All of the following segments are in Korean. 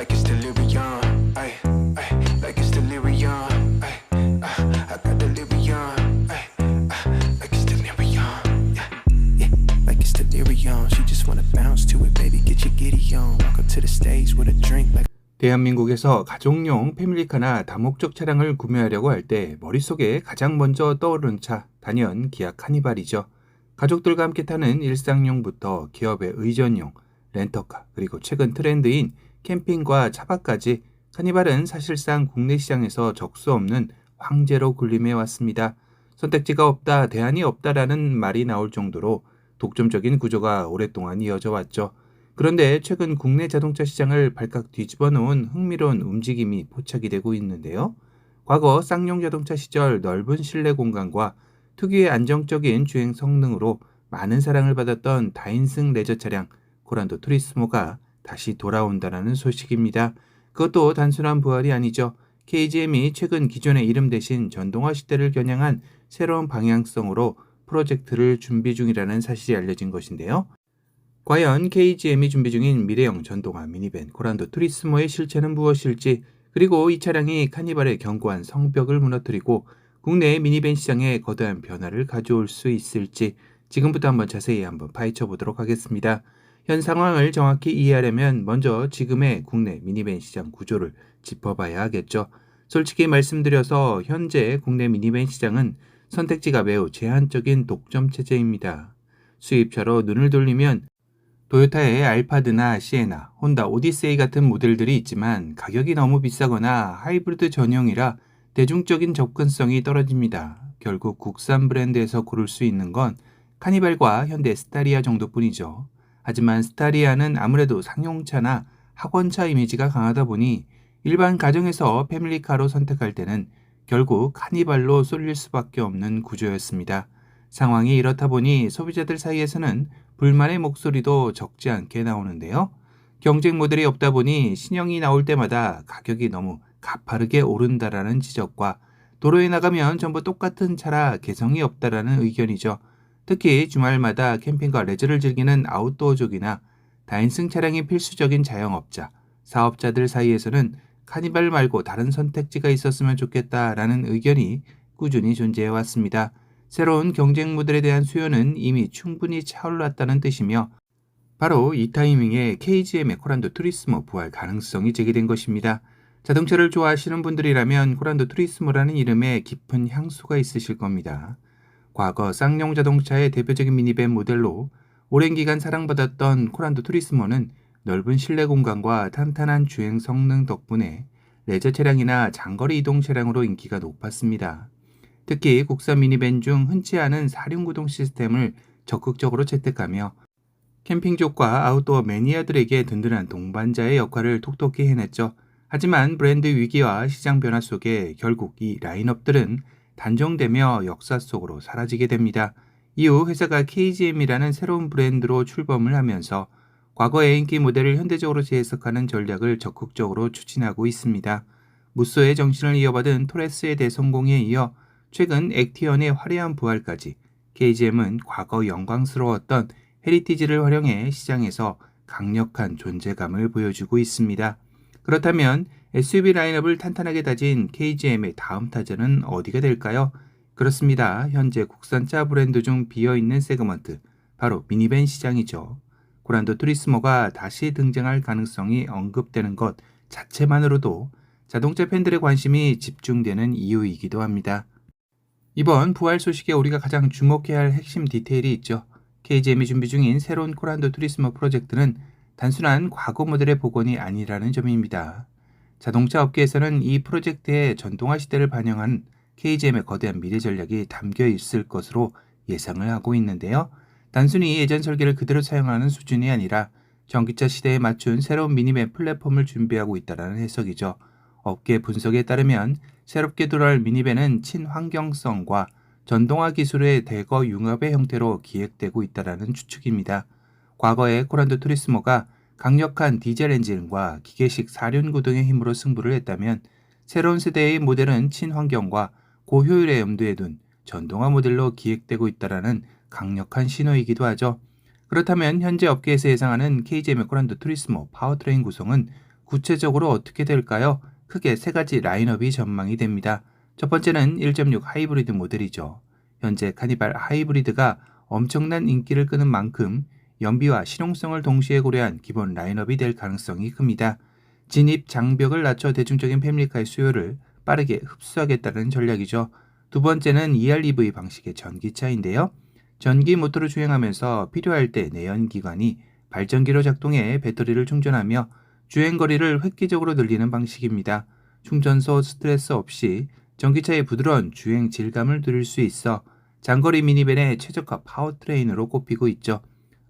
like it's delirium. Ay, ay, like it's delirium. Ay, I got delirium. Ay, like it's delirium. Yeah, yeah, like it's delirium. She just wanna bounce to it, baby. Get your giddy on. Walk up to the stage with a drink like. 대한민국에서 가족용 패밀리카나 다목적 차량을 구매하려고 할 때 머릿속에 가장 먼저 떠오르는 차, 단연 기아 카니발이죠. 가족들과 함께 타는 일상용부터 기업의 의전용, 렌터카, 그리고 최근 트렌드인 캠핑과 차박까지 카니발은 사실상 국내 시장에서 적수 없는 황제로 군림해 왔습니다. 선택지가 없다, 대안이 없다라는 말이 나올 정도로 독점적인 구조가 오랫동안 이어져 왔죠. 그런데 최근 국내 자동차 시장을 발칵 뒤집어 놓은 흥미로운 움직임이 포착이 되고 있는데요. 과거 쌍용 자동차 시절 넓은 실내 공간과 특유의 안정적인 주행 성능으로 많은 사랑을 받았던 다인승 레저 차량 코란도 투리스모가 다시 돌아온다는 소식입니다. 그것도 단순한 부활이 아니죠. KGM이 최근 기존의 이름 대신 전동화 시대를 겨냥한 새로운 방향성으로 프로젝트를 준비 중이라는 사실이 알려진 것인데요. 과연 KGM이 준비 중인 미래형 전동화 미니밴 코란도 투리스모의 실체는 무엇일지, 그리고 이 차량이 카니발의 견고한 성벽을 무너뜨리고 국내 미니밴 시장에 거대한 변화를 가져올 수 있을지 지금부터 한번 자세히 파헤쳐 보도록 하겠습니다. 현 상황을 정확히 이해하려면 먼저 지금의 국내 미니밴 시장 구조를 짚어봐야 하겠죠. 솔직히 말씀드려서 현재 국내 미니밴 시장은 선택지가 매우 제한적인 독점 체제입니다. 수입차로 눈을 돌리면 토요타의 알파드나 시에나, 혼다 오디세이 같은 모델들이 있지만 가격이 너무 비싸거나 하이브리드 전용이라 대중적인 접근성이 떨어집니다. 결국 국산 브랜드에서 고를 수 있는 건 카니발과 현대 스타리아 정도뿐이죠. 하지만 스타리아는 아무래도 상용차나 학원차 이미지가 강하다 보니 일반 가정에서 패밀리카로 선택할 때는 결국 카니발로 쏠릴 수밖에 없는 구조였습니다. 상황이 이렇다 보니 소비자들 사이에서는 불만의 목소리도 적지 않게 나오는데요. 경쟁 모델이 없다 보니 신형이 나올 때마다 가격이 너무 가파르게 오른다라는 지적과 도로에 나가면 전부 똑같은 차라 개성이 없다라는 의견이죠. 특히 주말마다 캠핑과 레저를 즐기는 아웃도어족이나 다인승 차량이 필수적인 자영업자, 사업자들 사이에서는 카니발 말고 다른 선택지가 있었으면 좋겠다라는 의견이 꾸준히 존재해 왔습니다. 새로운 경쟁 모델에 대한 수요는 이미 충분히 차올랐다는 뜻이며 바로 이 타이밍에 KGM의 코란도 투리스모 부활 가능성이 제기된 것입니다. 자동차를 좋아하시는 분들이라면 코란도 투리스모라는 이름에 깊은 향수가 있으실 겁니다. 과거 쌍용 자동차의 대표적인 미니밴 모델로 오랜 기간 사랑받았던 코란도 투리스모는 넓은 실내 공간과 탄탄한 주행 성능 덕분에 레저 차량이나 장거리 이동 차량으로 인기가 높았습니다. 특히 국산 미니밴 중 흔치 않은 4륜구동 시스템을 적극적으로 채택하며 캠핑족과 아웃도어 매니아들에게 든든한 동반자의 역할을 톡톡히 해냈죠. 하지만 브랜드 위기와 시장 변화 속에 결국 이 라인업들은 단종되며 역사 속으로 사라지게 됩니다. 이후 회사가 KGM이라는 새로운 브랜드로 출범을 하면서 과거의 인기 모델을 현대적으로 재해석하는 전략을 적극적으로 추진하고 있습니다. 무쏘의 정신을 이어받은 토레스의 대성공에 이어 최근 액티언의 화려한 부활까지 KGM은 과거 영광스러웠던 헤리티지를 활용해 시장에서 강력한 존재감을 보여주고 있습니다. 그렇다면 SUV 라인업을 탄탄하게 다진 KGM의 다음 타전은 어디가 될까요? 그렇습니다. 현재 국산차 브랜드 중 비어있는 세그먼트, 바로 미니밴 시장이죠. 코란도 투리스모가 다시 등장할 가능성이 언급되는 것 자체만으로도 자동차 팬들의 관심이 집중되는 이유이기도 합니다. 이번 부활 소식에 우리가 가장 주목해야 할 핵심 디테일이 있죠. KGM이 준비 중인 새로운 코란도 투리스모 프로젝트는 단순한 과거 모델의 복원이 아니라는 점입니다. 자동차 업계에서는 이 프로젝트의 전동화 시대를 반영한 KGM의 거대한 미래 전략이 담겨 있을 것으로 예상을 하고 있는데요. 단순히 예전 설계를 그대로 사용하는 수준이 아니라 전기차 시대에 맞춘 새로운 미니밴 플랫폼을 준비하고 있다는 해석이죠. 업계 분석에 따르면 새롭게 돌아올 미니밴은 친환경성과 전동화 기술의 대거 융합의 형태로 기획되고 있다는 추측입니다. 과거의 코란도 투리스모가 강력한 디젤 엔진과 기계식 4륜구동의 힘으로 승부를 했다면 새로운 세대의 모델은 친환경과 고효율에 염두에 둔 전동화 모델로 기획되고 있다는 강력한 신호이기도 하죠. 그렇다면 현재 업계에서 예상하는 KGM의 코란도 투리스모 파워트레인 구성은 구체적으로 어떻게 될까요? 크게 세 가지 라인업이 전망이 됩니다. 첫 번째는 1.6 하이브리드 모델이죠. 현재 카니발 하이브리드가 엄청난 인기를 끄는 만큼 연비와 실용성을 동시에 고려한 기본 라인업이 될 가능성이 큽니다. 진입 장벽을 낮춰 대중적인 패밀리카의 수요를 빠르게 흡수하겠다는 전략이죠. 두 번째는 EREV 방식의 전기차인데요. 전기 모터로 주행하면서 필요할 때 내연기관이 발전기로 작동해 배터리를 충전하며 주행거리를 획기적으로 늘리는 방식입니다. 충전소 스트레스 없이 전기차의 부드러운 주행 질감을 누릴 수 있어 장거리 미니밴의 최적화 파워트레인으로 꼽히고 있죠.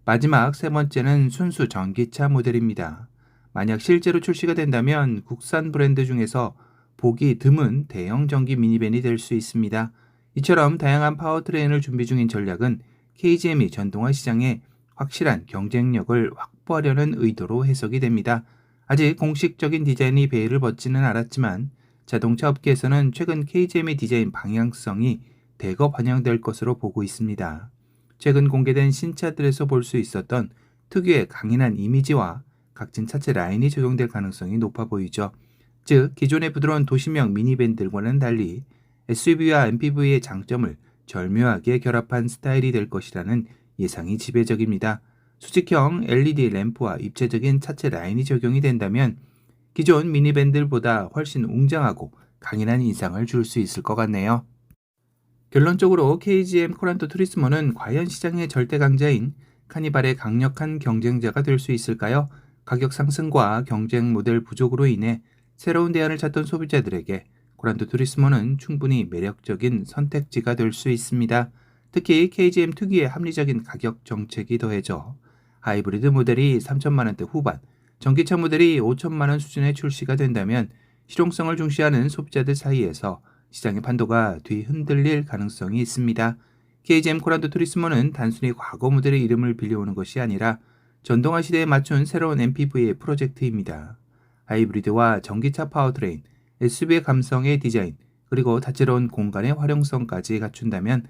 마지막 세 번째는 순수 전기차 모델입니다. 만약 실제로 출시가 된다면 국산 브랜드 중에서 보기 드문 대형 전기 미니밴이 될 수 있습니다. 이처럼 다양한 파워트레인을 준비 중인 전략은 KGM이 전동화 시장에 확실한 경쟁력을 확보하려는 의도로 해석이 됩니다. 아직 공식적인 디자인이 베일을 벗지는 않았지만 자동차 업계에서는 최근 KGM의 디자인 방향성이 대거 반영될 것으로 보고 있습니다. 최근 공개된 신차들에서 볼 수 있었던 특유의 강인한 이미지와 각진 차체 라인이 적용될 가능성이 높아 보이죠. 즉 기존의 부드러운 도시명 미니밴들과는 달리 SUV와 MPV의 장점을 절묘하게 결합한 스타일이 될 것이라는 예상이 지배적입니다. 수직형 LED 램프와 입체적인 차체 라인이 적용이 된다면 기존 미니밴들보다 훨씬 웅장하고 강인한 인상을 줄 수 있을 것 같네요. 결론적으로 KGM 코란토 투리스모는 과연 시장의 절대 강자인 카니발의 강력한 경쟁자가 될 수 있을까요? 가격 상승과 경쟁 모델 부족으로 인해 새로운 대안을 찾던 소비자들에게 코란토 투리스모는 충분히 매력적인 선택지가 될 수 있습니다. 특히 KGM 특유의 합리적인 가격 정책이 더해져 하이브리드 모델이 3천만 원대 후반, 전기차 모델이 5천만 원 수준에 출시가 된다면 실용성을 중시하는 소비자들 사이에서 시장의 판도가 뒤흔들릴 가능성이 있습니다. KGM 코란토 투리스모는 단순히 과거 모델의 이름을 빌려오는 것이 아니라 전동화 시대에 맞춘 새로운 MPV의 프로젝트입니다. 하이브리드와 전기차 파워트레인, SUV의 감성의 디자인, 그리고 다채로운 공간의 활용성까지 갖춘다면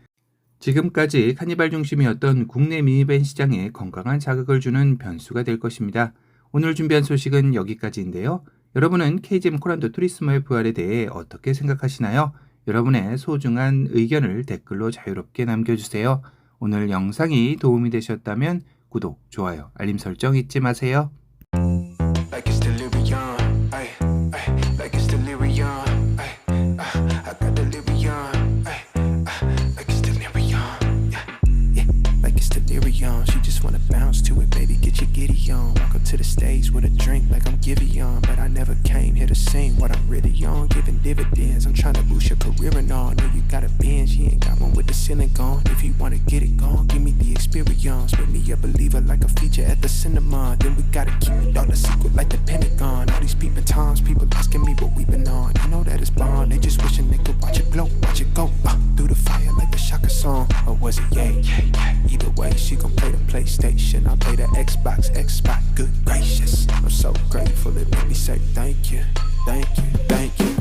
지금까지 카니발 중심이었던 국내 미니밴 시장에 건강한 자극을 주는 변수가 될 것입니다. 오늘 준비한 소식은 여기까지인데요. 여러분은 KGM 코란토 투리스모의 부활에 대해 어떻게 생각하시나요? 여러분의 소중한 의견을 댓글로 자유롭게 남겨주세요. 오늘 영상이 도움이 되셨다면 구독, 좋아요, 알림 설정 잊지 마세요. Like it's delirium, ay, ay, like it's delirium, ay, I got delirium, ay, like it's delirium, yeah, yeah, like it's delirium. She just wanna bounce to it, baby, get your giddy on. Walk up to the stage with a drink like I'm Giveon, but I never came here to sing what I'm really on, giving dividends. I'm trying to boost your career and all. Know you got a Benz, you ain't got one with the ceiling gone. If you wanna get it gone, give me the experience. Make me a believer like a feature at the cinema. Then we gotta keep it all a secret like the Pentagon. All these peeping times, people asking me what we been on. I know that it's bond, they just wishing they could watch it glow, watch it go through the fire like the Shaka song. Or was it yay? Either way, she gon' play the PlayStation. I play the Xbox, good gracious. I'm so grateful it made me say thank you, thank you, thank you.